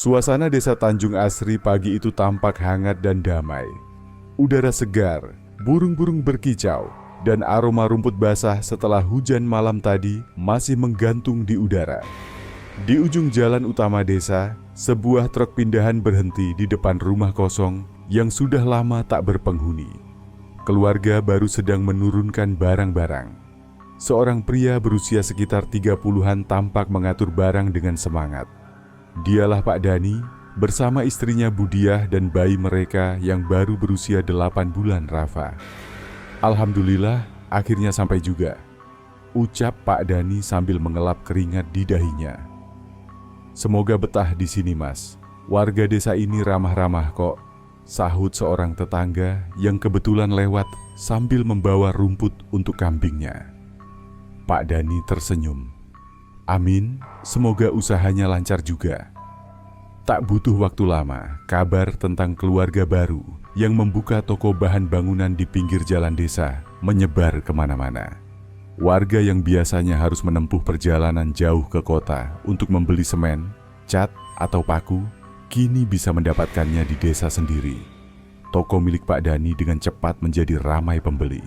Suasana desa Tanjung Asri pagi itu tampak hangat dan damai. Udara segar, burung-burung berkicau, dan aroma rumput basah setelah hujan malam tadi masih menggantung di udara. Di ujung jalan utama desa, sebuah truk pindahan berhenti di depan rumah kosong yang sudah lama tak berpenghuni. Keluarga baru sedang menurunkan barang-barang. Seorang pria berusia sekitar 30-an tampak mengatur barang dengan semangat. Dialah Pak Dani bersama istrinya Budiah dan bayi mereka yang baru berusia 8 bulan, Rafa. Alhamdulillah, akhirnya sampai juga, ucap Pak Dani sambil mengelap keringat di dahinya. Semoga betah di sini, Mas. Warga desa ini ramah-ramah kok, sahut seorang tetangga yang kebetulan lewat sambil membawa rumput untuk kambingnya. Pak Dani tersenyum. Amin, semoga usahanya lancar juga. Tak butuh waktu lama, kabar tentang keluarga baru yang membuka toko bahan bangunan di pinggir jalan desa menyebar kemana-mana. Warga yang biasanya harus menempuh perjalanan jauh ke kota untuk membeli semen, cat, atau paku, kini bisa mendapatkannya di desa sendiri. Toko milik Pak Dani dengan cepat menjadi ramai pembeli.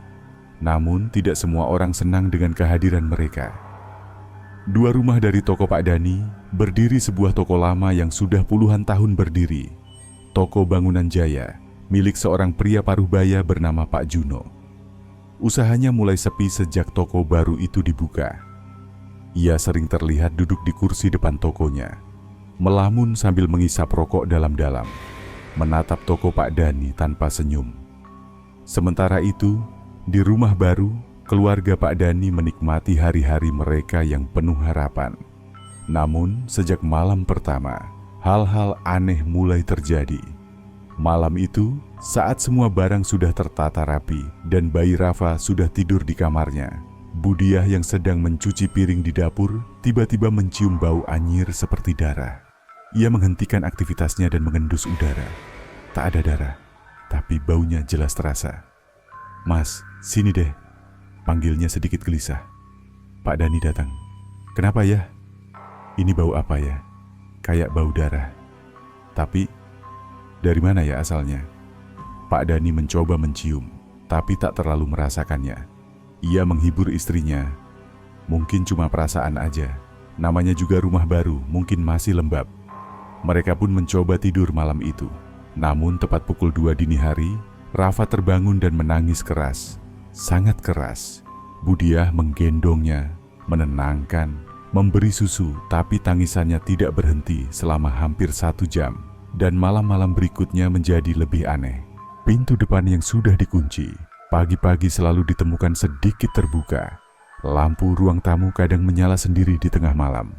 Namun tidak semua orang senang dengan kehadiran mereka. Dua rumah dari toko Pak Dani berdiri sebuah toko lama yang sudah puluhan tahun berdiri. Toko Bangunan Jaya, milik seorang pria parubaya bernama Pak Juno. Usahanya mulai sepi sejak toko baru itu dibuka. Ia sering terlihat duduk di kursi depan tokonya, melamun sambil mengisap rokok dalam-dalam, menatap toko Pak Dani tanpa senyum. Sementara itu, di rumah baru, keluarga Pak Dani menikmati hari-hari mereka yang penuh harapan. Namun, sejak malam pertama, hal-hal aneh mulai terjadi. Malam itu, saat semua barang sudah tertata rapi dan bayi Rafa sudah tidur di kamarnya, Budiah yang sedang mencuci piring di dapur tiba-tiba mencium bau anyir seperti darah. Ia menghentikan aktivitasnya dan mengendus udara. Tak ada darah, tapi baunya jelas terasa. "Mas, sini deh," panggilnya sedikit gelisah. Pak Dani datang. "Kenapa ya? Ini bau apa ya? Kayak bau darah. Tapi, dari mana ya asalnya?" Pak Dani mencoba mencium, tapi tak terlalu merasakannya. Ia menghibur istrinya. "Mungkin cuma perasaan aja. Namanya juga rumah baru, mungkin masih lembab." Mereka pun mencoba tidur malam itu. Namun tepat pukul 2 dini hari, Rafa terbangun dan menangis keras. Sangat keras. Budiah menggendongnya, menenangkan, memberi susu, tapi tangisannya tidak berhenti selama hampir 1 jam. Dan malam-malam berikutnya menjadi lebih aneh. Pintu depan yang sudah dikunci, pagi-pagi selalu ditemukan sedikit terbuka. Lampu ruang tamu kadang menyala sendiri di tengah malam.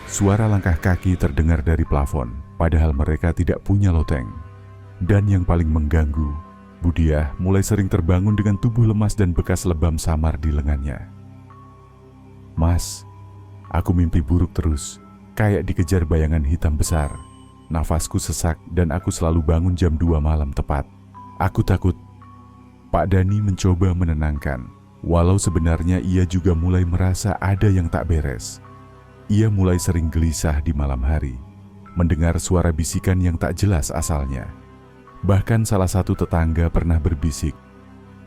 Suara langkah kaki terdengar dari plafon, padahal mereka tidak punya loteng. Dan yang paling mengganggu, Budiah mulai sering terbangun dengan tubuh lemas dan bekas lebam samar di lengannya. "Mas, aku mimpi buruk terus, kayak dikejar bayangan hitam besar. Nafasku sesak dan aku selalu bangun jam 2 malam tepat. Aku takut." Pak Dani mencoba menenangkan, walau sebenarnya ia juga mulai merasa ada yang tak beres. Ia mulai sering gelisah di malam hari, mendengar suara bisikan yang tak jelas asalnya. Bahkan salah satu tetangga pernah berbisik,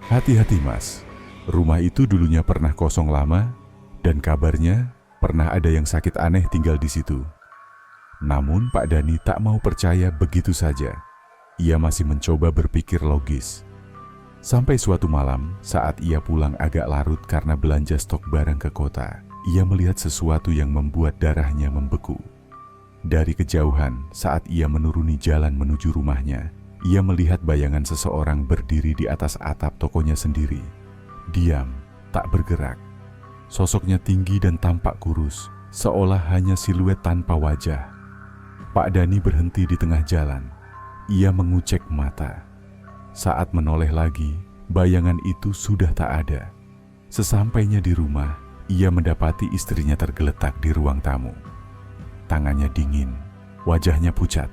"Hati-hati Mas, rumah itu dulunya pernah kosong lama dan kabarnya pernah ada yang sakit aneh tinggal di situ." Namun Pak Dani tak mau percaya begitu saja. Ia masih mencoba berpikir logis. Sampai suatu malam, saat ia pulang agak larut karena belanja stok barang ke kota, ia melihat sesuatu yang membuat darahnya membeku. Dari kejauhan, saat ia menuruni jalan menuju rumahnya, ia melihat bayangan seseorang berdiri di atas atap tokonya sendiri. Diam, tak bergerak. Sosoknya tinggi dan tampak kurus, seolah hanya siluet tanpa wajah. Pak Dani berhenti di tengah jalan. Ia mengucek mata. Saat menoleh lagi, bayangan itu sudah tak ada. Sesampainya di rumah, ia mendapati istrinya tergeletak di ruang tamu. Tangannya dingin, wajahnya pucat,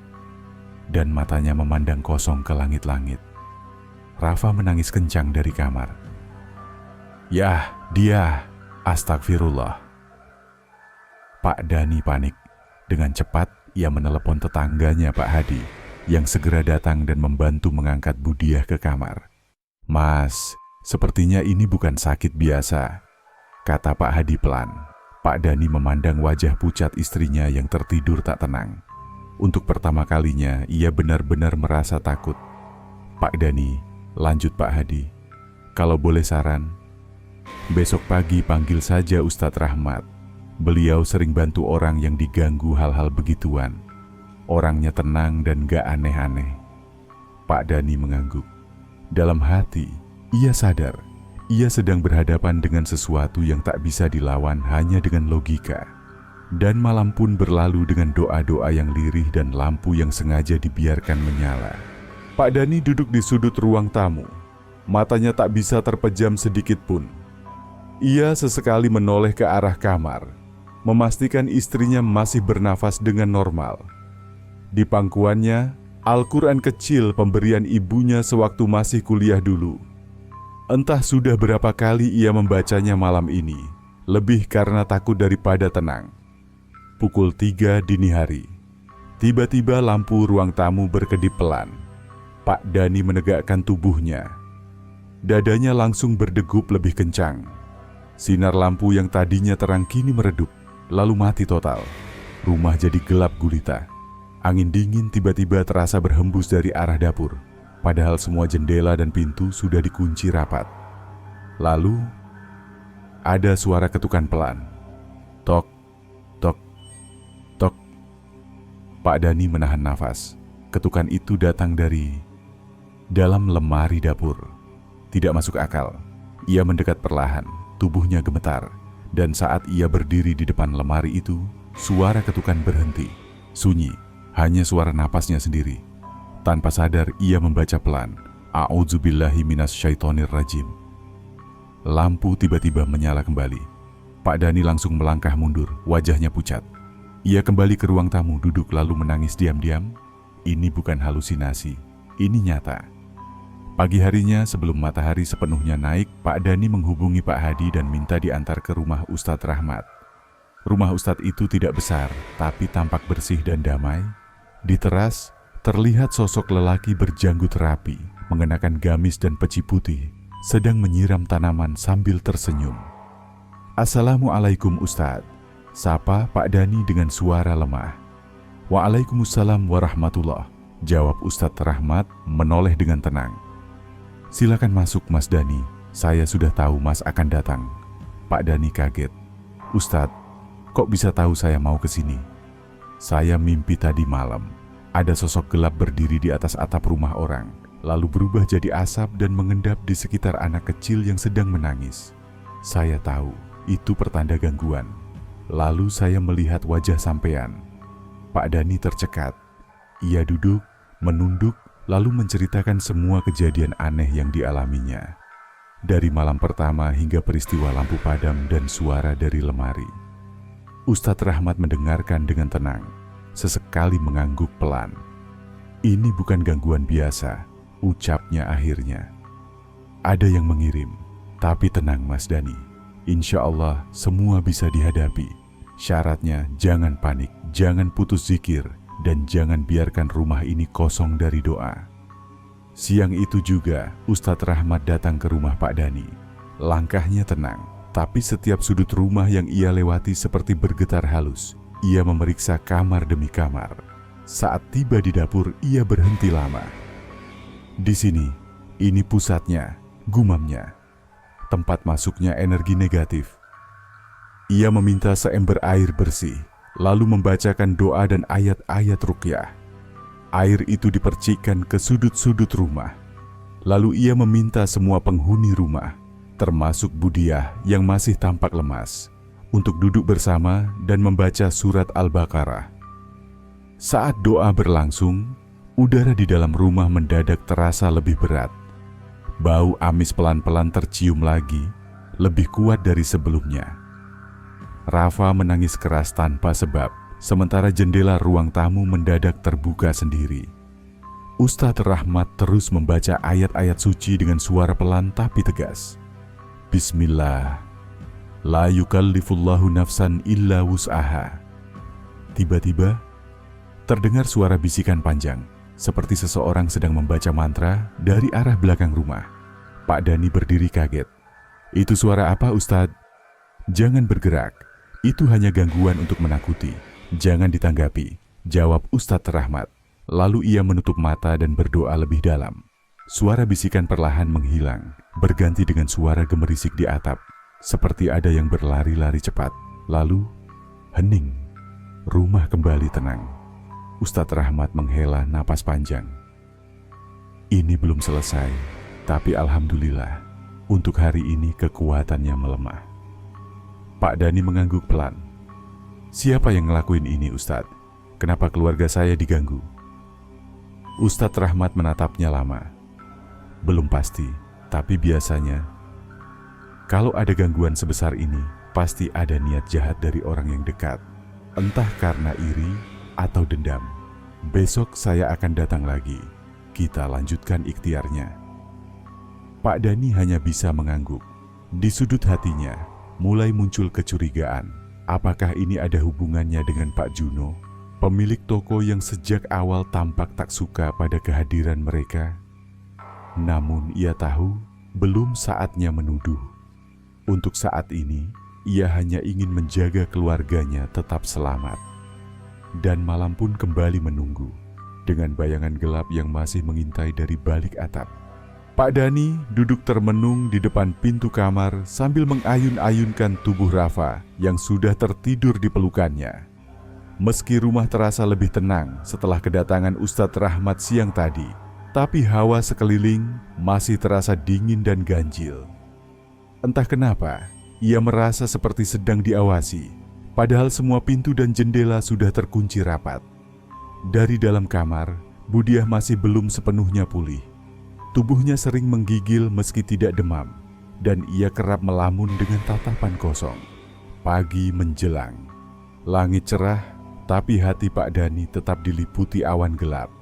dan matanya memandang kosong ke langit-langit. Rafa menangis kencang dari kamar. "Yah, dia! Astagfirullah!" Pak Dani panik. Dengan cepat, ia menelepon tetangganya Pak Hadi, yang segera datang dan membantu mengangkat Budiah ke kamar. "Mas, sepertinya ini bukan sakit biasa," kata Pak Hadi pelan. Pak Dani memandang wajah pucat istrinya yang tertidur tak tenang. Untuk pertama kalinya, ia benar-benar merasa takut. "Pak Dani," lanjut Pak Hadi, "kalau boleh saran, besok pagi panggil saja Ustadz Rahmat. Beliau sering bantu orang yang diganggu hal-hal begituan. Orangnya tenang dan gak aneh-aneh." Pak Dani mengangguk. Dalam hati, ia sadar ia sedang berhadapan dengan sesuatu yang tak bisa dilawan hanya dengan logika. Dan malam pun berlalu dengan doa-doa yang lirih dan lampu yang sengaja dibiarkan menyala. Pak Dani duduk di sudut ruang tamu. Matanya tak bisa terpejam sedikit pun. Ia sesekali menoleh ke arah kamar, memastikan istrinya masih bernafas dengan normal. Di pangkuannya, Al-Quran kecil pemberian ibunya sewaktu masih kuliah dulu. Entah sudah berapa kali ia membacanya malam ini, lebih karena takut daripada tenang. Pukul 3 dini hari. Tiba-tiba lampu ruang tamu berkedip pelan. Pak Dani menegakkan tubuhnya. Dadanya langsung berdegup lebih kencang. Sinar lampu yang tadinya terang kini meredup, lalu mati total. Rumah jadi gelap gulita. Angin dingin tiba-tiba terasa berhembus dari arah dapur, padahal semua jendela dan pintu sudah dikunci rapat. Lalu, ada suara ketukan pelan. Tok, tok, tok. Pak Dani menahan nafas. Ketukan itu datang dari dalam lemari dapur. Tidak masuk akal. Ia mendekat perlahan, tubuhnya gemetar. Dan saat ia berdiri di depan lemari itu, suara ketukan berhenti. Sunyi, hanya suara napasnya sendiri. Tanpa sadar ia membaca pelan, "A'udzubillahi minasyaitonir rajim." Lampu tiba-tiba menyala kembali. Pak Dani langsung melangkah mundur, wajahnya pucat. Ia kembali ke ruang tamu, duduk lalu menangis diam-diam. Ini bukan halusinasi, ini nyata. Pagi harinya sebelum matahari sepenuhnya naik, Pak Dani menghubungi Pak Hadi dan minta diantar ke rumah Ustadz Rahmat. Rumah Ustadz itu tidak besar, tapi tampak bersih dan damai. Di teras, terlihat sosok lelaki berjanggut rapi, mengenakan gamis dan peci putih, sedang menyiram tanaman sambil tersenyum. "Assalamualaikum Ustadz," sapa Pak Dani dengan suara lemah. "Waalaikumsalam warahmatullah," jawab Ustadz Rahmat menoleh dengan tenang. "Silakan masuk Mas Dani, saya sudah tahu Mas akan datang." Pak Dani kaget. "Ustadz, kok bisa tahu saya mau ke sini?" "Saya mimpi tadi malam. Ada sosok gelap berdiri di atas atap rumah orang, lalu berubah jadi asap dan mengendap di sekitar anak kecil yang sedang menangis. Saya tahu itu pertanda gangguan. Lalu saya melihat wajah sampean." Pak Dani tercekat. Ia duduk, menunduk, lalu menceritakan semua kejadian aneh yang dialaminya. Dari malam pertama hingga peristiwa lampu padam dan suara dari lemari. Ustadz Rahmat mendengarkan dengan tenang, sesekali mengangguk pelan. "Ini bukan gangguan biasa," ucapnya akhirnya. "Ada yang mengirim, tapi tenang Mas Dani. Insya Allah semua bisa dihadapi. Syaratnya jangan panik, jangan putus zikir, dan jangan biarkan rumah ini kosong dari doa." Siang itu juga, Ustadz Rahmat datang ke rumah Pak Dani. Langkahnya tenang, tapi setiap sudut rumah yang ia lewati seperti bergetar halus. Ia memeriksa kamar demi kamar. Saat tiba di dapur, ia berhenti lama. "Di sini, ini pusatnya," gumamnya. "Tempat masuknya energi negatif." Ia meminta seember air bersih, lalu membacakan doa dan ayat-ayat ruqyah. Air itu dipercikkan ke sudut-sudut rumah. Lalu ia meminta semua penghuni rumah, termasuk Budiah yang masih tampak lemas, untuk duduk bersama dan membaca surat Al-Baqarah. Saat doa berlangsung, udara di dalam rumah mendadak terasa lebih berat. Bau amis pelan-pelan tercium lagi, lebih kuat dari sebelumnya. Rafa menangis keras tanpa sebab, sementara jendela ruang tamu mendadak terbuka sendiri. Ustadz Rahmat terus membaca ayat-ayat suci dengan suara pelan tapi tegas. "Bismillah, la yukallifullahu nafsan illa wus'aha." Tiba-tiba, Terdengar suara bisikan panjang, seperti seseorang sedang membaca mantra dari arah belakang rumah. Pak Dani berdiri kaget. "Itu suara apa, Ustadz?" "Jangan bergerak, itu hanya gangguan untuk menakuti. Jangan ditanggapi," jawab Ustadz Rahmat. Lalu ia menutup mata dan berdoa lebih dalam. Suara bisikan perlahan menghilang, berganti dengan suara gemerisik di atap, seperti ada yang berlari-lari cepat. Lalu, hening. Rumah kembali tenang. Ustadz Rahmat menghela napas panjang. Ini belum selesai, tapi alhamdulillah, untuk hari ini kekuatannya melemah. Pak Dani mengangguk pelan. "Siapa yang ngelakuin ini, Ustadz? Kenapa keluarga saya diganggu?" Ustadz Rahmat menatapnya lama. "Belum pasti, tapi biasanya kalau ada gangguan sebesar ini, pasti ada niat jahat dari orang yang dekat. Entah karena iri atau dendam. Besok saya akan datang lagi. Kita lanjutkan ikhtiarnya." Pak Dani hanya bisa mengangguk. Di sudut hatinya mulai muncul kecurigaan. Apakah ini ada hubungannya dengan Pak Juno, pemilik toko yang sejak awal tampak tak suka pada kehadiran mereka? Namun ia tahu belum saatnya menuduh. Untuk saat ini, ia hanya ingin menjaga keluarganya tetap selamat. Dan malam pun kembali menunggu, dengan bayangan gelap yang masih mengintai dari balik atap. Pak Dani duduk termenung di depan pintu kamar sambil mengayun-ayunkan tubuh Rafa yang sudah tertidur di pelukannya. Meski rumah terasa lebih tenang setelah kedatangan Ustadz Rahmat siang tadi, tapi hawa sekeliling masih terasa dingin dan ganjil. Entah kenapa, ia merasa seperti sedang diawasi, padahal semua pintu dan jendela sudah terkunci rapat. Dari dalam kamar, Budiah masih belum sepenuhnya pulih. Tubuhnya sering menggigil meski tidak demam, dan ia kerap melamun dengan tatapan kosong. Pagi menjelang. Langit cerah, tapi hati Pak Dani tetap diliputi awan gelap.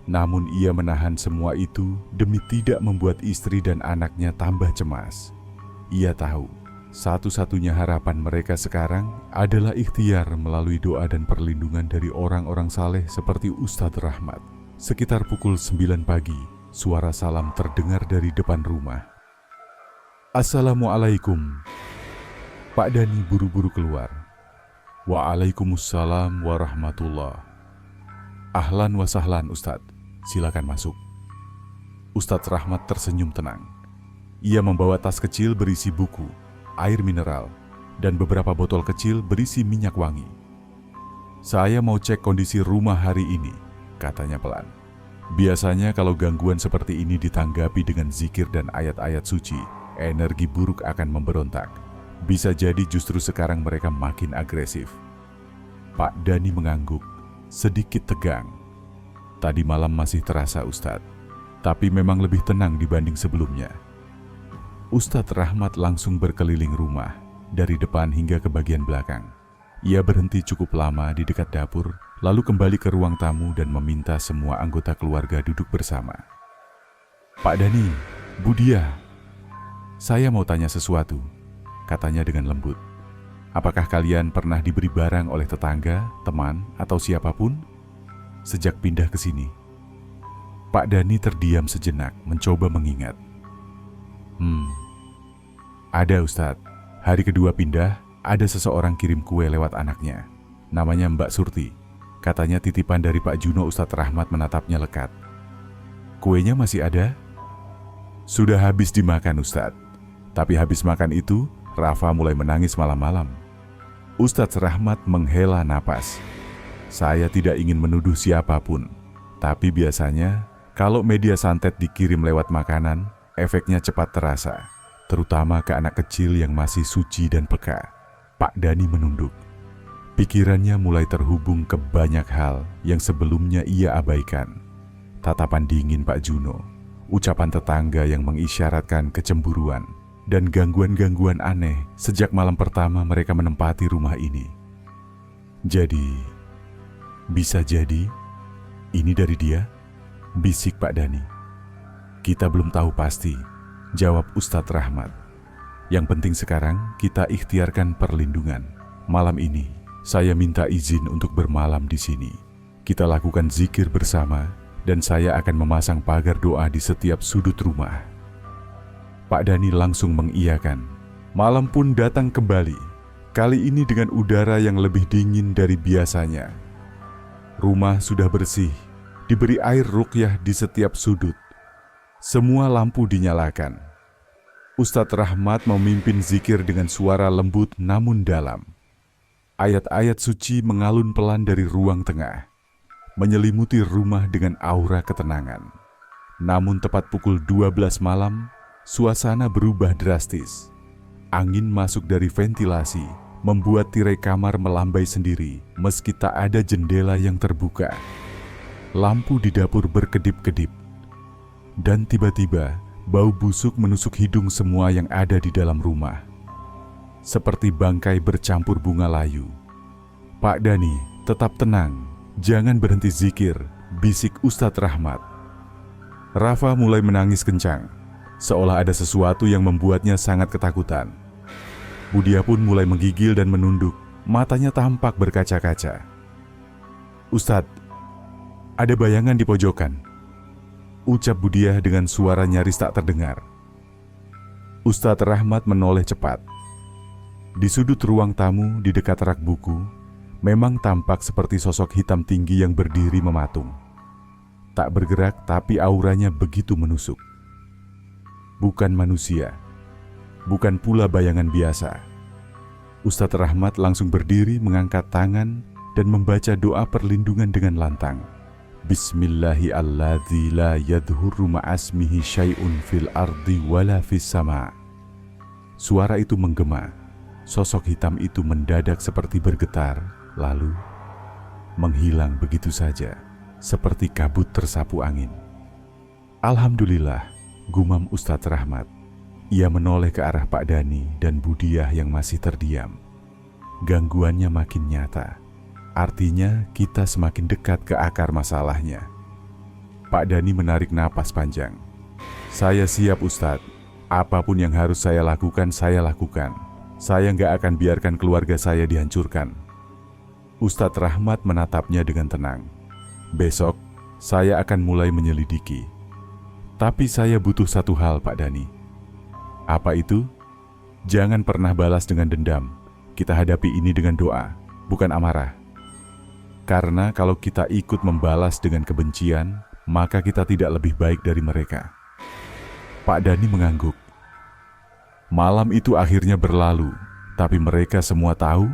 Namun ia menahan semua itu demi tidak membuat istri dan anaknya tambah cemas. Ia tahu, satu-satunya harapan mereka sekarang adalah ikhtiar melalui doa dan perlindungan dari orang-orang saleh seperti Ustadz Rahmat. Sekitar pukul 9 pagi, suara salam terdengar dari depan rumah. "Assalamualaikum." Pak Dani buru-buru keluar. "Waalaikumsalam warahmatullah." "Ahlan wa sahlan, Ustadz. Silakan masuk." Ustadz Rahmat tersenyum tenang. Ia membawa tas kecil berisi buku, air mineral, dan beberapa botol kecil berisi minyak wangi. "Saya mau cek kondisi rumah hari ini," katanya pelan. "Biasanya kalau gangguan seperti ini ditanggapi dengan zikir dan ayat-ayat suci, energi buruk akan memberontak. Bisa jadi justru sekarang mereka makin agresif." Pak Dani mengangguk, sedikit tegang. "Tadi malam masih terasa, Ustadz, tapi memang lebih tenang dibanding sebelumnya." Ustadz Rahmat langsung berkeliling rumah, dari depan hingga ke bagian belakang. Ia berhenti cukup lama di dekat dapur, lalu kembali ke ruang tamu dan meminta semua anggota keluarga duduk bersama. "Pak Dani, Budiah, saya mau tanya sesuatu," katanya dengan lembut. "Apakah kalian pernah diberi barang oleh tetangga, teman, atau siapapun sejak pindah ke sini?" Pak Dani terdiam sejenak, mencoba mengingat. Ada, Ustadz. Hari kedua pindah, ada seseorang kirim kue lewat anaknya. Namanya Mbak Surti. Katanya titipan dari Pak Juno." Ustadz Rahmat menatapnya lekat. "Kuenya masih ada?" "Sudah habis dimakan, Ustadz. Tapi habis makan itu, Rafa mulai menangis malam-malam." Ustadz Rahmat menghela napas. "Saya tidak ingin menuduh siapapun, tapi biasanya kalau media santet dikirim lewat makanan, efeknya cepat terasa, terutama ke anak kecil yang masih suci dan peka." Pak Dani menunduk. Pikirannya mulai terhubung ke banyak hal yang sebelumnya ia abaikan. Tatapan dingin Pak Juno, ucapan tetangga yang mengisyaratkan kecemburuan, dan gangguan-gangguan aneh sejak malam pertama mereka menempati rumah ini. Bisa jadi, ini dari dia?" bisik Pak Dani. "Kita belum tahu pasti," jawab Ustadz Rahmat. "Yang penting sekarang kita ikhtiarkan perlindungan. Malam ini, saya minta izin untuk bermalam di sini. Kita lakukan zikir bersama dan saya akan memasang pagar doa di setiap sudut rumah. Pak Dani langsung mengiyakan. Malam pun datang kembali, kali ini dengan udara yang lebih dingin dari biasanya. Rumah sudah bersih, diberi air ruqyah di setiap sudut. Semua lampu dinyalakan. Ustadz Rahmat memimpin zikir dengan suara lembut namun dalam. Ayat-ayat suci mengalun pelan dari ruang tengah, menyelimuti rumah dengan aura ketenangan. Namun tepat pukul 12 malam, suasana berubah drastis. Angin masuk dari ventilasi, membuat tirai kamar melambai sendiri meski tak ada jendela yang terbuka. Lampu di dapur berkedip-kedip. Dan tiba-tiba, bau busuk menusuk hidung semua yang ada di dalam rumah. Seperti bangkai bercampur bunga layu. Pak Dani, tetap tenang, jangan berhenti zikir, bisik Ustadz Rahmat. Rafa mulai menangis kencang, seolah ada sesuatu yang membuatnya sangat ketakutan. Budia pun mulai menggigil dan menunduk, matanya tampak berkaca-kaca. Ustadz, ada bayangan di pojokan, ucap Budia dengan suara nyaris tak terdengar. Ustadz Rahmat menoleh cepat. Di sudut ruang tamu di dekat rak buku, memang tampak seperti sosok hitam tinggi yang berdiri mematung. Tak bergerak tapi auranya begitu menusuk. Bukan manusia, bukan pula bayangan biasa. Ustadz Rahmat langsung berdiri mengangkat tangan dan membaca doa perlindungan dengan lantang. Bismillahirrahmanirrahim la yadhurru ma'asmihi syai'un fil ardi wala fis sama. Suara itu menggema. Sosok hitam itu mendadak seperti bergetar, lalu menghilang begitu saja, seperti kabut tersapu angin. Alhamdulillah, gumam Ustadz Rahmat. Ia menoleh ke arah Pak Dani dan Budiah yang masih terdiam. Gangguannya makin nyata, artinya kita semakin dekat ke akar masalahnya. Pak Dani menarik napas panjang. Saya siap Ustadz, apapun yang harus saya lakukan, saya lakukan. Saya nggak akan biarkan keluarga saya dihancurkan. Ustadz Rahmat menatapnya dengan tenang. Besok, saya akan mulai menyelidiki. Tapi saya butuh satu hal, Pak Dani. Apa itu? Jangan pernah balas dengan dendam. Kita hadapi ini dengan doa, bukan amarah. Karena kalau kita ikut membalas dengan kebencian, maka kita tidak lebih baik dari mereka. Pak Dani mengangguk. Malam itu akhirnya berlalu, tapi mereka semua tahu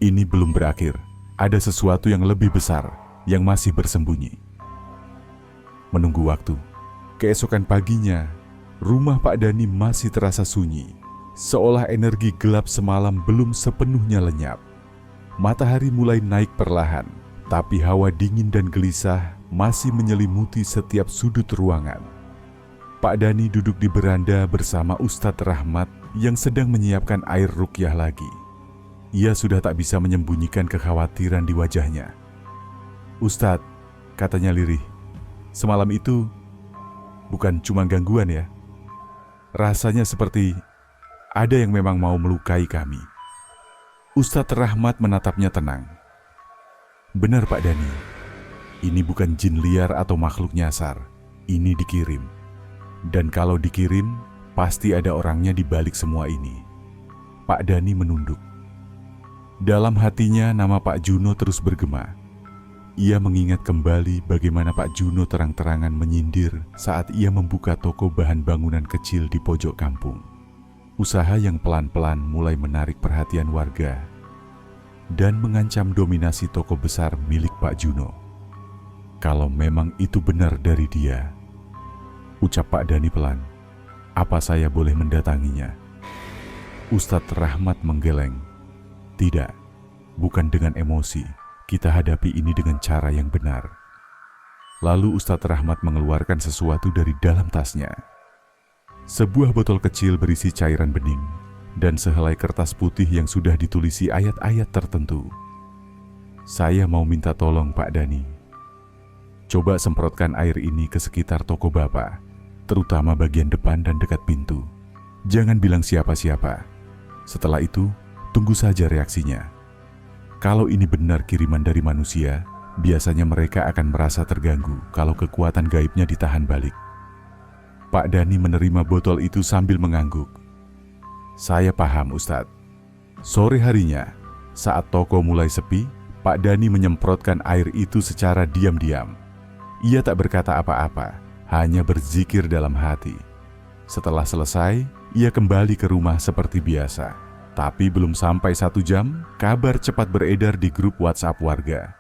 ini belum berakhir. Ada sesuatu yang lebih besar yang masih bersembunyi. Menunggu waktu, keesokan paginya, rumah Pak Dani masih terasa sunyi, seolah energi gelap semalam belum sepenuhnya lenyap. Matahari mulai naik perlahan, tapi hawa dingin dan gelisah masih menyelimuti setiap sudut ruangan. Pak Dani duduk di beranda bersama Ustadz Rahmat yang sedang menyiapkan air ruqyah lagi. Ia sudah tak bisa menyembunyikan kekhawatiran di wajahnya. Ustadz, katanya lirih, semalam itu bukan cuma gangguan ya. Rasanya seperti ada yang memang mau melukai kami. Ustadz Rahmat menatapnya tenang. Benar Pak Dani, ini bukan jin liar atau makhluk nyasar. Ini dikirim. Dan kalau dikirim, pasti ada orangnya di balik semua ini. Pak Dani menunduk. Dalam hatinya nama Pak Juno terus bergema. Ia mengingat kembali bagaimana Pak Juno terang-terangan menyindir saat ia membuka toko bahan bangunan kecil di pojok kampung. Usaha yang pelan-pelan mulai menarik perhatian warga dan mengancam dominasi toko besar milik Pak Juno. Kalau memang itu benar dari dia, ucap Pak Dani pelan, apa saya boleh mendatanginya? Ustadz Rahmat menggeleng. Tidak, bukan dengan emosi. Kita hadapi ini dengan cara yang benar. Lalu Ustadz Rahmat mengeluarkan sesuatu dari dalam tasnya. Sebuah botol kecil berisi cairan bening dan sehelai kertas putih yang sudah ditulisi ayat-ayat tertentu. Saya mau minta tolong Pak Dani. Coba semprotkan air ini ke sekitar toko Bapak, terutama bagian depan dan dekat pintu. Jangan bilang siapa-siapa. Setelah itu, tunggu saja reaksinya. Kalau ini benar kiriman dari manusia, biasanya mereka akan merasa terganggu kalau kekuatan gaibnya ditahan balik. Pak Dani menerima botol itu sambil mengangguk. Saya paham, Ustadz. Sore harinya, saat toko mulai sepi, Pak Dani menyemprotkan air itu secara diam-diam. Ia tak berkata apa-apa, hanya berzikir dalam hati. Setelah selesai, ia kembali ke rumah seperti biasa. Tapi belum sampai 1 jam, kabar cepat beredar di grup WhatsApp warga.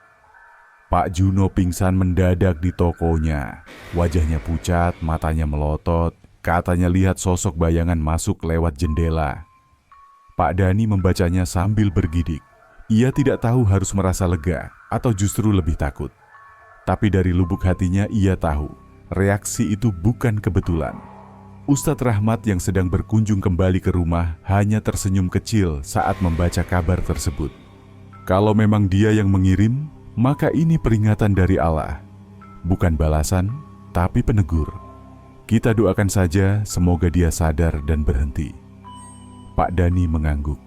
Pak Juno pingsan mendadak di tokonya. Wajahnya pucat, matanya melotot, katanya lihat sosok bayangan masuk lewat jendela. Pak Dani membacanya sambil bergidik. Ia tidak tahu harus merasa lega atau justru lebih takut. Tapi dari lubuk hatinya ia tahu, reaksi itu bukan kebetulan. Ustadz Rahmat yang sedang berkunjung kembali ke rumah hanya tersenyum kecil saat membaca kabar tersebut. Kalau memang dia yang mengirim, maka ini peringatan dari Allah. Bukan balasan, tapi penegur. Kita doakan saja semoga dia sadar dan berhenti. Pak Dani mengangguk.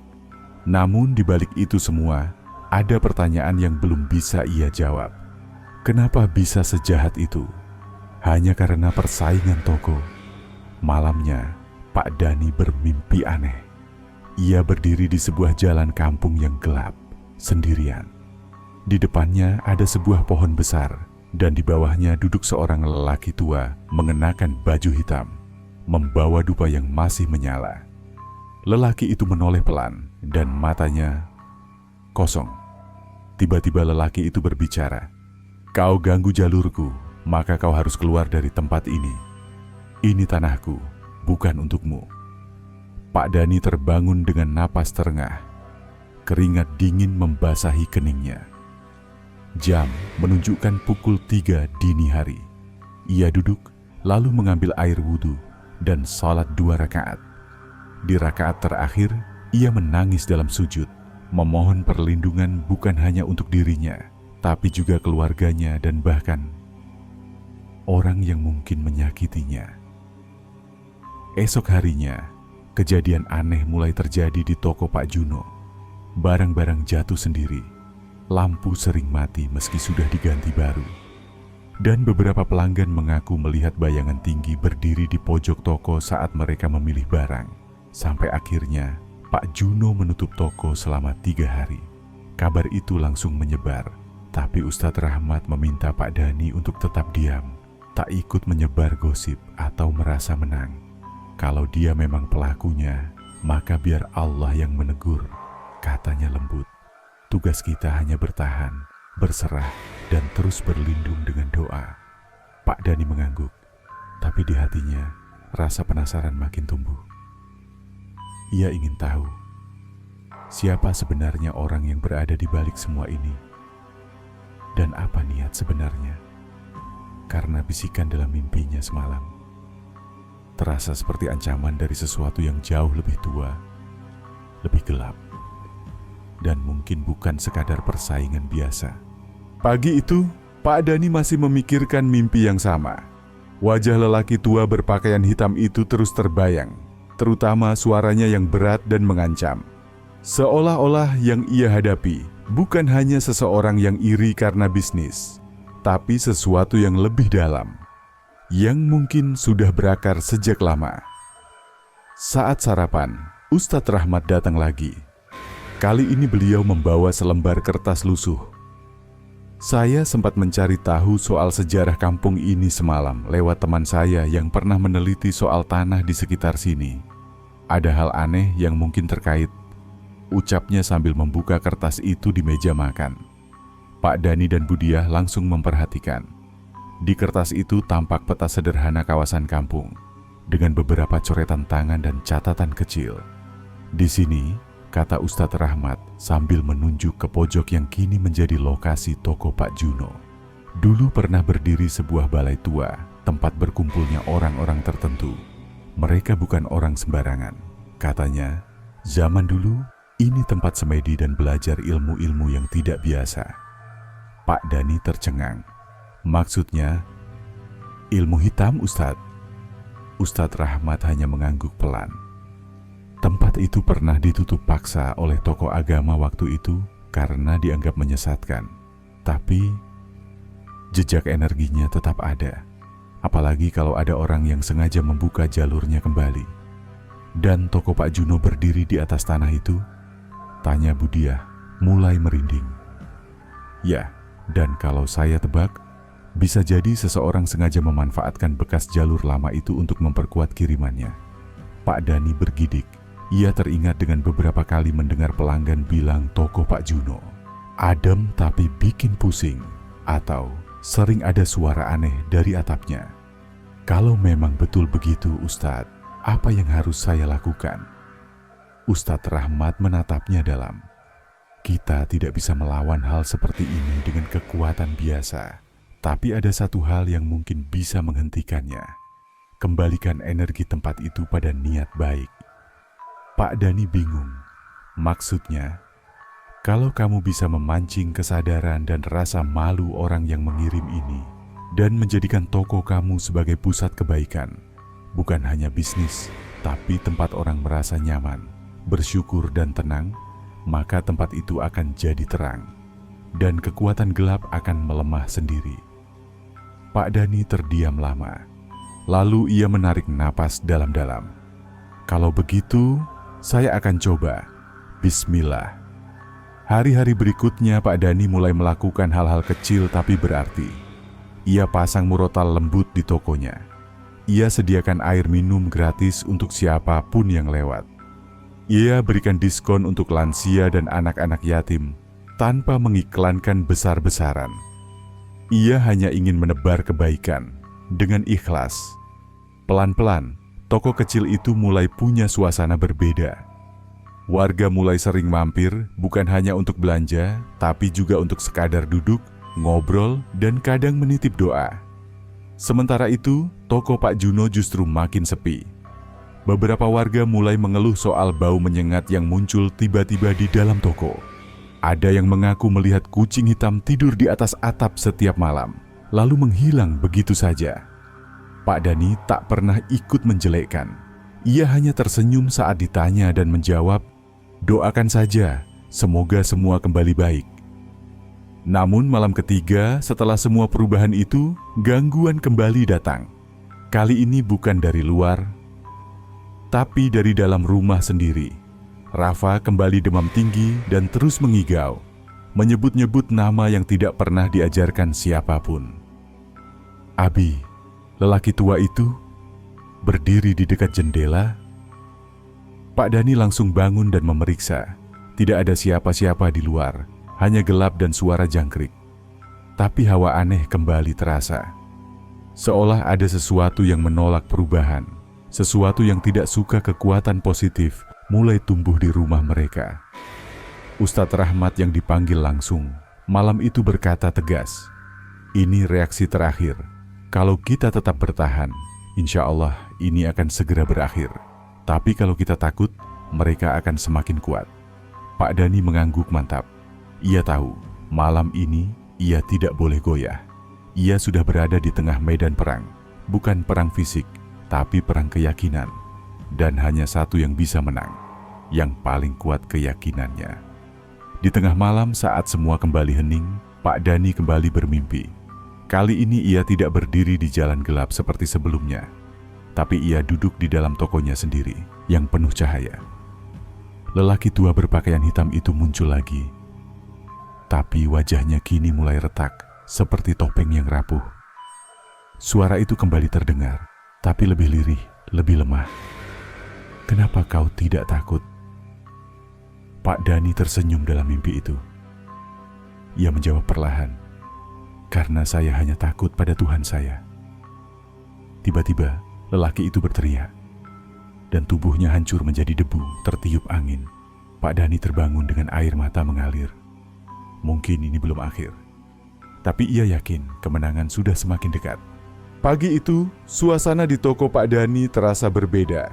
Namun di balik itu semua, ada pertanyaan yang belum bisa ia jawab. Kenapa bisa sejahat itu? Hanya karena persaingan toko. Malamnya, Pak Dani bermimpi aneh. Ia berdiri di sebuah jalan kampung yang gelap, sendirian. Di depannya ada sebuah pohon besar, dan di bawahnya duduk seorang lelaki tua mengenakan baju hitam, membawa dupa yang masih menyala. Lelaki itu menoleh pelan, dan matanya kosong. Tiba-tiba lelaki itu berbicara, "Kau ganggu jalurku, maka kau harus keluar dari tempat ini. Ini tanahku, bukan untukmu." Pak Dani terbangun dengan napas terengah. Keringat dingin membasahi keningnya. Jam menunjukkan pukul 3 dini hari. Ia duduk, lalu mengambil air wudhu dan sholat 2 rakaat. Di rakaat terakhir, ia menangis dalam sujud, memohon perlindungan bukan hanya untuk dirinya, tapi juga keluarganya dan bahkan orang yang mungkin menyakitinya. Esok harinya, kejadian aneh mulai terjadi di toko Pak Juno. Barang-barang jatuh sendiri, lampu sering mati meski sudah diganti baru. Dan beberapa pelanggan mengaku melihat bayangan tinggi berdiri di pojok toko saat mereka memilih barang. Sampai akhirnya, Pak Juno menutup toko selama 3 hari. Kabar itu langsung menyebar, tapi Ustadz Rahmat meminta Pak Dani untuk tetap diam, tak ikut menyebar gosip atau merasa menang. Kalau dia memang pelakunya, maka biar Allah yang menegur, katanya lembut. Tugas kita hanya bertahan, berserah, dan terus berlindung dengan doa. Pak Dani mengangguk, tapi di hatinya rasa penasaran makin tumbuh. Ia ingin tahu, siapa sebenarnya orang yang berada di balik semua ini, dan apa niat sebenarnya. Karena bisikan dalam mimpinya semalam terasa seperti ancaman dari sesuatu yang jauh lebih tua, lebih gelap, dan mungkin bukan sekadar persaingan biasa. Pagi itu, Pak Dani masih memikirkan mimpi yang sama. Wajah lelaki tua berpakaian hitam itu terus terbayang, terutama suaranya yang berat dan mengancam. Seolah-olah yang ia hadapi bukan hanya seseorang yang iri karena bisnis, tapi sesuatu yang lebih dalam, yang mungkin sudah berakar sejak lama. Saat sarapan, Ustadz Rahmat datang lagi. Kali ini beliau membawa selembar kertas lusuh. Saya sempat mencari tahu soal sejarah kampung ini semalam lewat teman saya yang pernah meneliti soal tanah di sekitar sini. Ada hal aneh yang mungkin terkait, ucapnya sambil membuka kertas itu di meja makan. Pak Dani dan Budiah langsung memperhatikan. Di kertas itu tampak peta sederhana kawasan kampung, dengan beberapa coretan tangan dan catatan kecil. Di sini, kata Ustadz Rahmat sambil menunjuk ke pojok yang kini menjadi lokasi toko Pak Juno. Dulu pernah berdiri sebuah balai tua, tempat berkumpulnya orang-orang tertentu. Mereka bukan orang sembarangan. Katanya, zaman dulu, ini tempat semedi dan belajar ilmu-ilmu yang tidak biasa. Pak Dani tercengang. Maksudnya, ilmu hitam, Ustadz? Ustadz Rahmat hanya mengangguk pelan. Tempat itu pernah ditutup paksa oleh tokoh agama waktu itu karena dianggap menyesatkan. Tapi jejak energinya tetap ada. Apalagi kalau ada orang yang sengaja membuka jalurnya kembali. Dan toko Pak Juno berdiri di atas tanah itu, tanya Budiah mulai merinding. Ya, dan kalau saya tebak, bisa jadi seseorang sengaja memanfaatkan bekas jalur lama itu untuk memperkuat kirimannya. Pak Dani bergidik. Ia teringat dengan beberapa kali mendengar pelanggan bilang toko Pak Juno adem tapi bikin pusing, atau sering ada suara aneh dari atapnya. Kalau memang betul begitu, Ustadz, apa yang harus saya lakukan? Ustadz Rahmat menatapnya dalam. Kita tidak bisa melawan hal seperti ini dengan kekuatan biasa, tapi ada satu hal yang mungkin bisa menghentikannya. Kembalikan energi tempat itu pada niat baik. Pak Dani bingung. Maksudnya, kalau kamu bisa memancing kesadaran dan rasa malu orang yang mengirim ini dan menjadikan toko kamu sebagai pusat kebaikan, bukan hanya bisnis, tapi tempat orang merasa nyaman, bersyukur dan tenang, maka tempat itu akan jadi terang dan kekuatan gelap akan melemah sendiri. Pak Dani terdiam lama. Lalu ia menarik napas dalam-dalam. Kalau begitu, saya akan coba. Bismillah. Hari-hari berikutnya Pak Dani mulai melakukan hal-hal kecil tapi berarti. Ia pasang murotal lembut di tokonya. Ia sediakan air minum gratis untuk siapapun yang lewat. Ia berikan diskon untuk lansia dan anak-anak yatim tanpa mengiklankan besar-besaran. Ia hanya ingin menebar kebaikan dengan ikhlas. Pelan-pelan, toko kecil itu mulai punya suasana berbeda. Warga mulai sering mampir, bukan hanya untuk belanja, tapi juga untuk sekadar duduk, ngobrol, dan kadang menitip doa. Sementara itu, toko Pak Juno justru makin sepi. Beberapa warga mulai mengeluh soal bau menyengat yang muncul tiba-tiba di dalam toko. Ada yang mengaku melihat kucing hitam tidur di atas atap setiap malam, lalu menghilang begitu saja. Pak Dani tak pernah ikut menjelekkan. Ia hanya tersenyum saat ditanya dan menjawab, "Doakan saja, semoga semua kembali baik." Namun malam ketiga setelah semua perubahan itu, gangguan kembali datang. Kali ini bukan dari luar, tapi dari dalam rumah sendiri. Rafa kembali demam tinggi dan terus mengigau, menyebut-nyebut nama yang tidak pernah diajarkan siapapun. Abi, lelaki tua itu, berdiri di dekat jendela. Pak Dani langsung bangun dan memeriksa. Tidak ada siapa-siapa di luar, hanya gelap dan suara jangkrik. Tapi hawa aneh kembali terasa. Seolah ada sesuatu yang menolak perubahan, sesuatu yang tidak suka kekuatan positif mulai tumbuh di rumah mereka. Ustadz Rahmat yang dipanggil langsung, malam itu berkata tegas, "Ini reaksi terakhir. Kalau kita tetap bertahan, insya Allah ini akan segera berakhir. Tapi kalau kita takut, mereka akan semakin kuat." Pak Dani mengangguk mantap. Ia tahu, malam ini ia tidak boleh goyah. Ia sudah berada di tengah medan perang. Bukan perang fisik, tapi perang keyakinan. Dan hanya satu yang bisa menang, yang paling kuat keyakinannya. Di tengah malam saat semua kembali hening, Pak Dani kembali bermimpi. Kali ini ia tidak berdiri di jalan gelap seperti sebelumnya, tapi ia duduk di dalam tokonya sendiri yang penuh cahaya. Lelaki tua berpakaian hitam itu muncul lagi, tapi wajahnya kini mulai retak seperti topeng yang rapuh. Suara itu kembali terdengar, tapi lebih lirih, lebih lemah. "Kenapa kau tidak takut?" Pak Dani tersenyum dalam mimpi itu. Ia menjawab perlahan, "Karena saya hanya takut pada Tuhan saya." Tiba-tiba, lelaki itu berteriak, dan tubuhnya hancur menjadi debu tertiup angin. Pak Dani terbangun dengan air mata mengalir. Mungkin ini belum akhir, tapi ia yakin kemenangan sudah semakin dekat. Pagi itu, suasana di toko Pak Dani terasa berbeda.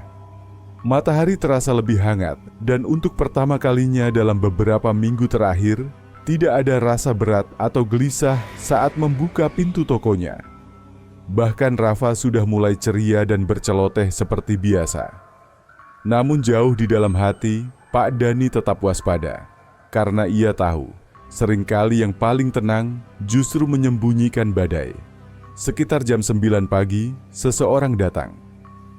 Matahari terasa lebih hangat, dan untuk pertama kalinya dalam beberapa minggu terakhir, tidak ada rasa berat atau gelisah saat membuka pintu tokonya. Bahkan Rafa sudah mulai ceria dan berceloteh seperti biasa. Namun jauh di dalam hati, Pak Dani tetap waspada, karena ia tahu seringkali yang paling tenang justru menyembunyikan badai. Sekitar jam 9 pagi, seseorang datang.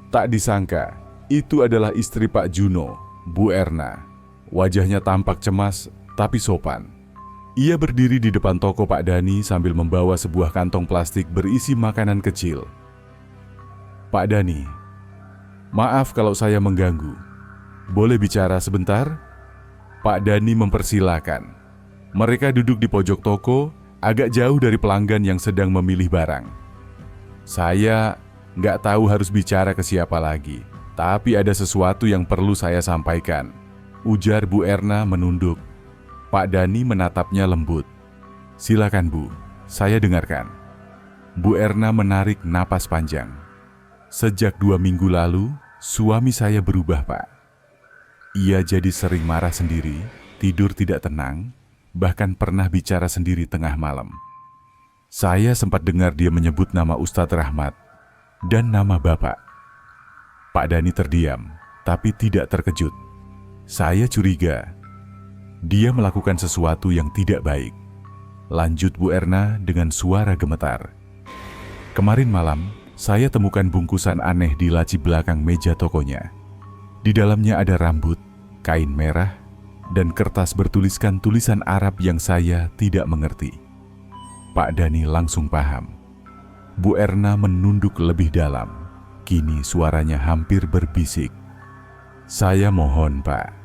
Tak disangka, itu adalah istri Pak Juno, Bu Erna. Wajahnya tampak cemas, tapi sopan. Ia berdiri di depan toko Pak Dani sambil membawa sebuah kantong plastik berisi makanan kecil. "Pak Dani, maaf kalau saya mengganggu. Boleh bicara sebentar?" Pak Dani mempersilakan. Mereka duduk di pojok toko, agak jauh dari pelanggan yang sedang memilih barang. "Saya nggak tahu harus bicara ke siapa lagi, tapi ada sesuatu yang perlu saya sampaikan," ujar Bu Erna menunduk. Pak Dani menatapnya lembut. "Silakan Bu, saya dengarkan." Bu Erna menarik napas panjang. "Sejak 2 minggu lalu, suami saya berubah, Pak. Ia jadi sering marah sendiri, tidur tidak tenang, bahkan pernah bicara sendiri tengah malam. Saya sempat dengar dia menyebut nama Ustadz Rahmat dan nama Bapak." Pak Dani terdiam, tapi tidak terkejut. "Saya curiga dia melakukan sesuatu yang tidak baik," lanjut Bu Erna dengan suara gemetar. "Kemarin malam, saya temukan bungkusan aneh di laci belakang meja tokonya. Di dalamnya ada rambut, kain merah, dan kertas bertuliskan tulisan Arab yang saya tidak mengerti." Pak Dani langsung paham. Bu Erna menunduk lebih dalam. Kini suaranya hampir berbisik. "Saya mohon, Pak.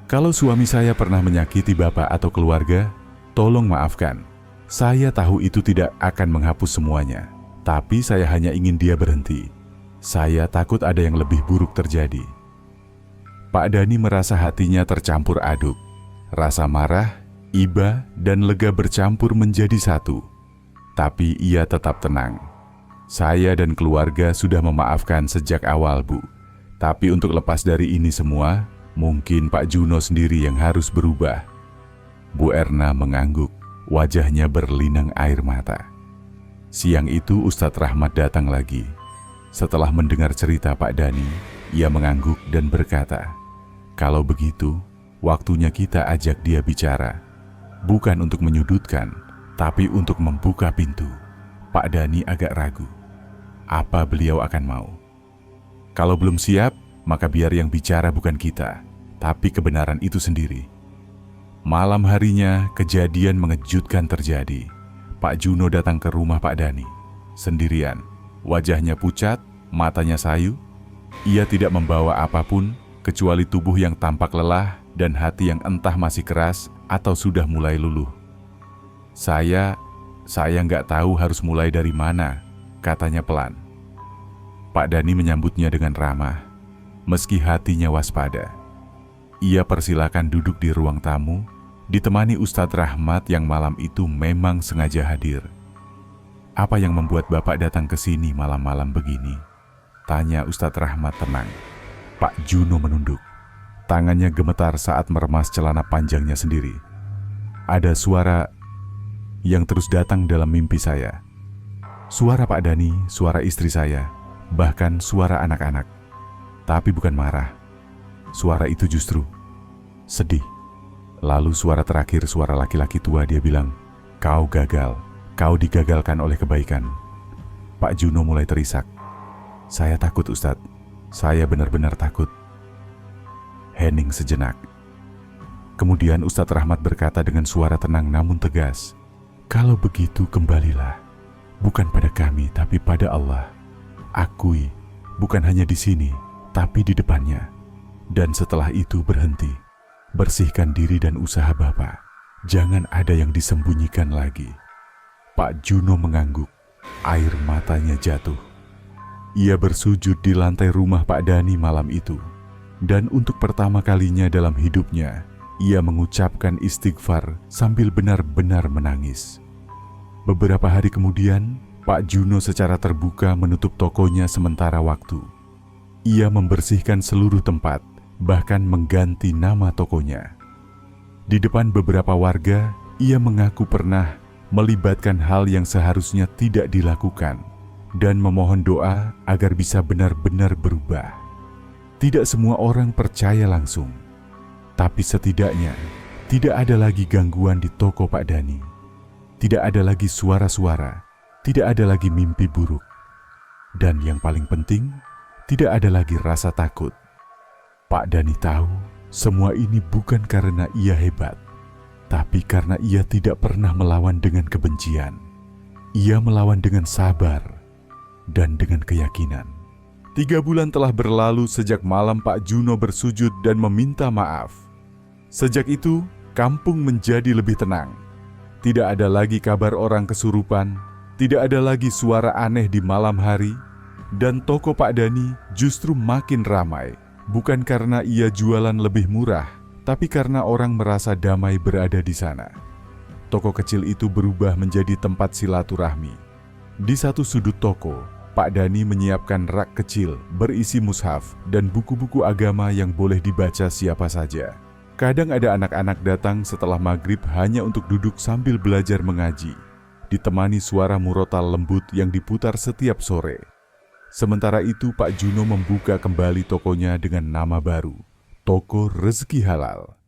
Kalau suami saya pernah menyakiti Bapak atau keluarga, tolong maafkan. Saya tahu itu tidak akan menghapus semuanya, tapi saya hanya ingin dia berhenti. Saya takut ada yang lebih buruk terjadi." Pak Dani merasa hatinya tercampur aduk. Rasa marah, iba, dan lega bercampur menjadi satu. Tapi ia tetap tenang. "Saya dan keluarga sudah memaafkan sejak awal, Bu. Tapi untuk lepas dari ini semua, mungkin Pak Juno sendiri yang harus berubah." Bu Erna mengangguk, wajahnya berlinang air mata. Siang itu Ustadz Rahmat datang lagi. Setelah mendengar cerita Pak Dani, ia mengangguk dan berkata, "Kalau begitu, waktunya kita ajak dia bicara. Bukan untuk menyudutkan, tapi untuk membuka pintu." Pak Dani agak ragu. Apa beliau akan mau? Kalau belum siap, maka biar yang bicara bukan kita, tapi kebenaran itu sendiri. Malam harinya, kejadian mengejutkan terjadi. Pak Juno datang ke rumah Pak Dani, sendirian. Wajahnya pucat, matanya sayu. Ia tidak membawa apapun, kecuali tubuh yang tampak lelah dan hati yang entah masih keras atau sudah mulai luluh. Saya nggak tahu harus mulai dari mana," katanya pelan. Pak Dani menyambutnya dengan ramah, meski hatinya waspada. Ia persilakan duduk di ruang tamu, ditemani Ustadz Rahmat yang malam itu memang sengaja hadir. "Apa yang membuat Bapak datang ke sini malam-malam begini?" tanya Ustadz Rahmat tenang. Pak Juno menunduk. Tangannya gemetar saat meremas celana panjangnya sendiri. "Ada suara yang terus datang dalam mimpi saya. Suara Pak Dani, suara istri saya, bahkan suara anak-anak. Tapi bukan marah. Suara itu justru sedih. Lalu suara terakhir, suara laki-laki tua, dia bilang, 'Kau gagal, kau digagalkan oleh kebaikan.'" Pak Juno mulai terisak. "Saya takut, Ustadz. Saya benar-benar takut." Hening sejenak. Kemudian Ustadz Rahmat berkata dengan suara tenang namun tegas, "Kalau begitu kembalilah. Bukan pada kami, tapi pada Allah. Akui, bukan hanya di sini, tapi di depannya. Dan setelah itu berhenti. Bersihkan diri dan usaha Bapak. Jangan ada yang disembunyikan lagi." Pak Juno mengangguk. Air matanya jatuh. Ia bersujud di lantai rumah Pak Dani malam itu. Dan untuk pertama kalinya dalam hidupnya, ia mengucapkan istighfar sambil benar-benar menangis. Beberapa hari kemudian, Pak Juno secara terbuka menutup tokonya sementara waktu. Ia membersihkan seluruh tempat, bahkan mengganti nama tokonya. Di depan beberapa warga, ia mengaku pernah melibatkan hal yang seharusnya tidak dilakukan dan memohon doa agar bisa benar-benar berubah. Tidak semua orang percaya langsung, tapi setidaknya Tidak ada lagi gangguan di toko Pak Dani. Tidak ada lagi suara-suara, tidak ada lagi mimpi buruk. Dan yang paling penting, tidak ada lagi rasa takut. Pak Dani tahu semua ini bukan karena ia hebat, tapi karena ia tidak pernah melawan dengan kebencian. Ia melawan dengan sabar dan dengan keyakinan. 3 bulan telah berlalu sejak malam Pak Juno bersujud dan meminta maaf. Sejak itu, kampung menjadi lebih tenang. Tidak ada lagi kabar orang kesurupan, tidak ada lagi suara aneh di malam hari, dan toko Pak Dani justru makin ramai. Bukan karena ia jualan lebih murah, tapi karena orang merasa damai berada di sana. Toko kecil itu berubah menjadi tempat silaturahmi. Di satu sudut toko, Pak Dani menyiapkan rak kecil berisi mushaf dan buku-buku agama yang boleh dibaca siapa saja. Kadang ada anak-anak datang setelah maghrib hanya untuk duduk sambil belajar mengaji, ditemani suara murotal lembut yang diputar setiap sore. Sementara itu Pak Juno membuka kembali tokonya dengan nama baru, Toko Rezeki Halal.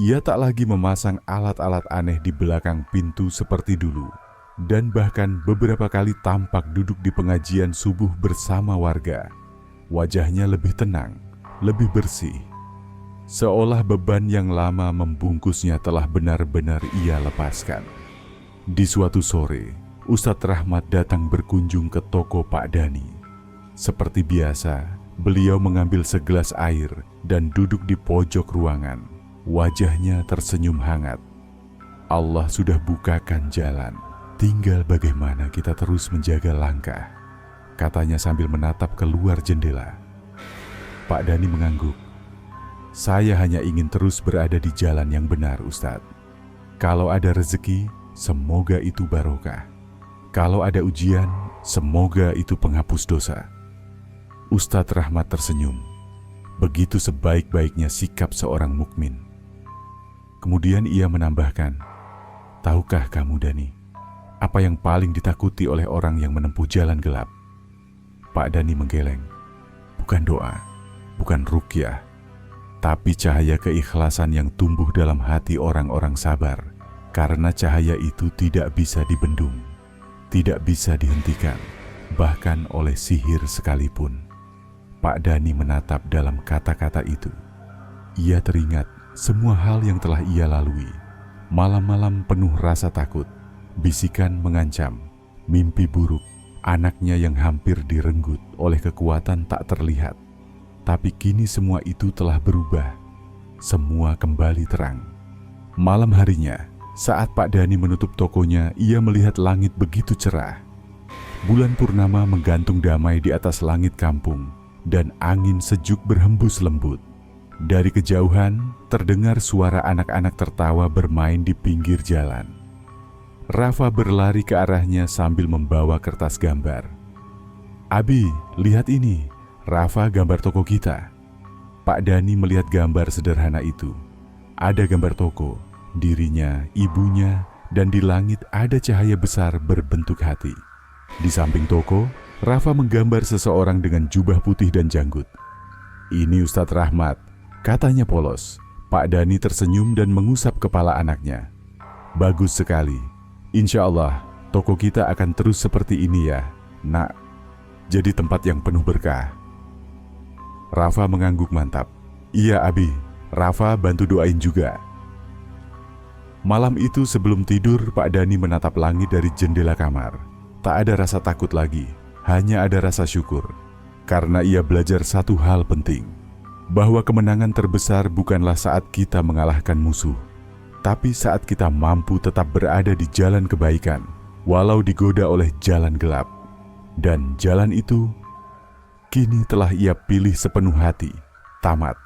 Ia tak lagi memasang alat-alat aneh di belakang pintu seperti dulu, dan bahkan beberapa kali tampak duduk di pengajian subuh bersama warga. Wajahnya lebih tenang, lebih bersih. Seolah beban yang lama membungkusnya telah benar-benar ia lepaskan. Di suatu sore, Ustadz Rahmat datang berkunjung ke toko Pak Dani. Seperti biasa, beliau mengambil segelas air dan duduk di pojok ruangan. Wajahnya tersenyum hangat. Allah sudah bukakan jalan, tinggal bagaimana kita terus menjaga langkah, katanya sambil menatap keluar jendela. Pak Dani mengangguk. Saya hanya ingin terus berada di jalan yang benar, Ustadz. Kalau ada rezeki, semoga itu barokah. Kalau ada ujian, semoga itu penghapus dosa. Ustadz Rahmat tersenyum. Begitu sebaik-baiknya sikap seorang mukmin. Kemudian ia menambahkan, tahukah kamu Dani, apa yang paling ditakuti oleh orang yang menempuh jalan gelap? Pak Dani menggeleng. Bukan doa, bukan ruqyah, tapi cahaya keikhlasan yang tumbuh dalam hati orang-orang sabar, karena cahaya itu tidak bisa dibendung, tidak bisa dihentikan, bahkan oleh sihir sekalipun. Pak Dani menatap dalam kata-kata itu. Ia teringat semua hal yang telah ia lalui. Malam-malam penuh rasa takut, bisikan mengancam, mimpi buruk, anaknya yang hampir direnggut oleh kekuatan tak terlihat. Tapi kini semua itu telah berubah. Semua kembali terang. Malam harinya, saat Pak Dani menutup tokonya, ia melihat langit begitu cerah. Bulan purnama menggantung damai di atas langit kampung, dan angin sejuk berhembus lembut. Dari kejauhan, terdengar suara anak-anak tertawa bermain di pinggir jalan. Rafa berlari ke arahnya sambil membawa kertas gambar. Abi, lihat ini, Rafa gambar toko kita. Pak Dani melihat gambar sederhana itu. Ada gambar toko, dirinya, ibunya, dan di langit ada cahaya besar berbentuk hati. Di samping toko, Rafa menggambar seseorang dengan jubah putih dan janggut. Ini Ustadz Rahmat, katanya polos. Pak Dani tersenyum dan mengusap kepala anaknya. Bagus sekali. Insya Allah, toko kita akan terus seperti ini ya, nak. Jadi tempat yang penuh berkah. Rafa mengangguk mantap. Iya Abi, Rafa bantu doain juga. Malam itu sebelum tidur, Pak Dani menatap langit dari jendela kamar. Tak ada rasa takut lagi, hanya ada rasa syukur. Karena ia belajar satu hal penting, bahwa kemenangan terbesar bukanlah saat kita mengalahkan musuh, tapi saat kita mampu tetap berada di jalan kebaikan, walau digoda oleh jalan gelap. Dan jalan itu, kini telah ia pilih sepenuh hati. Tamat.